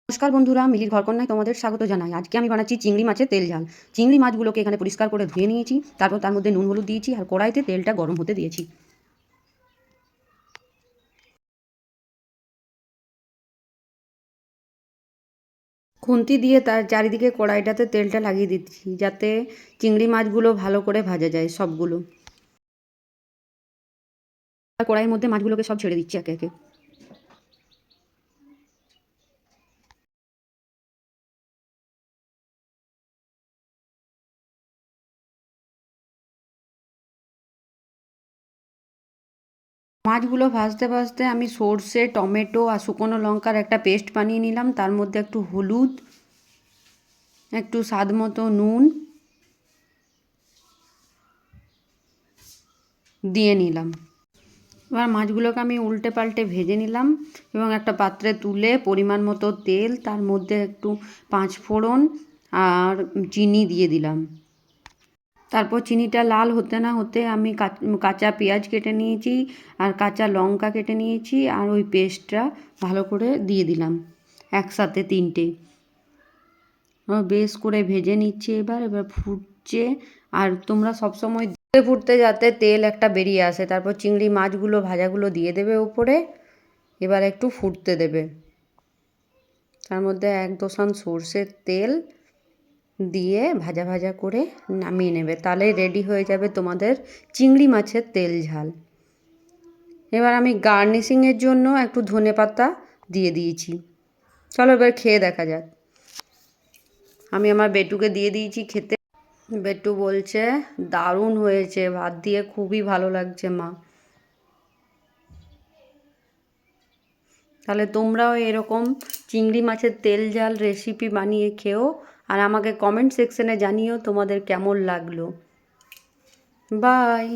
নমস্কার বন্ধুরা, মিলির ঘরকন্যায় তোমাদের স্বাগত জানাই। আজকে আমি বানাচ্ছি চিংড়ি মাছের তেল ঝাল। চিংড়ি মাছগুলোকে এখানে পরিষ্কার করে ধুয়ে নিয়েছি, তারপর তার মধ্যে নুন হলুদ দিয়েছি আর কড়াইতে তেলটা গরম হতে দিয়েছি। খুন্তি দিয়ে তার চারিদিকে কড়াইটাতে তেলটা লাগিয়ে দিচ্ছি, যাতে চিংড়ি মাছগুলো ভালো করে ভাজা যায় সবগুলো। কড়াইয়ের মধ্যে মাছগুলোকে সব ছেড়ে দিচ্ছি একে একে। মাছগুলো ভাজতে ভাজতে আমি সর্ষে, টমেটো আর শুকনো লঙ্কার একটা পেস্ট বানিয়ে নিলাম। তার মধ্যে একটু হলুদ, একটু স্বাদ মতো নুন দিয়ে নিলাম। এবার মাছগুলোকে আমি উল্টে পাল্টে ভেজে নিলাম এবং একটা পাত্রে তুলে পরিমাণ মতো তেল, তার মধ্যে একটু 5 ফোড়ন আর চিনি দিয়ে দিলাম। তারপর চিনিটা লাল হতে না হতে আমি কাঁচা পেঁয়াজ কেটে নিয়েছি আর কাঁচা লঙ্কা কেটে নিয়েছি আর ওই পেস্টটা ভালো করে দিয়ে দিলাম একসাথে 3টে। বেশ করে ভেজে নিচ্ছি। এবার ফুটছে, আর তোমরা সবসময় ফুটতে ফুটতে যাতে তেল একটা বেরিয়ে আসে, তারপর চিংড়ি মাছগুলো ভাজাগুলো দিয়ে দেবে উপরে। এবার একটু ফুটতে দেবে, তার মধ্যে 1 দোসান সর্ষের তেল দিয়ে ভাজা ভাজা করে নামিয়ে নেবে। তাহলে রেডি হয়ে যাবে তোমাদের চিংড়ি মাছের তেল ঝাল। এবার আমি গার্নিশিংয়ের জন্য একটু ধনেপাতা দিয়ে দিয়েছি। চলো এবার খেয়ে দেখা যাক। আমি আমার বেটুকে দিয়ে দিয়েছি খেতে। বেটু বলছে দারুণ হয়েছে, ভাত দিয়ে খুবই ভালো লাগছে মা। তাহলে তোমরাও এরকম চিংড়ি মাছের তেল ঝাল রেসিপি বানিয়ে খেও, আর আমাকে কমেন্ট সেকশনে জানিও তোমাদের কেমন লাগলো। বাই।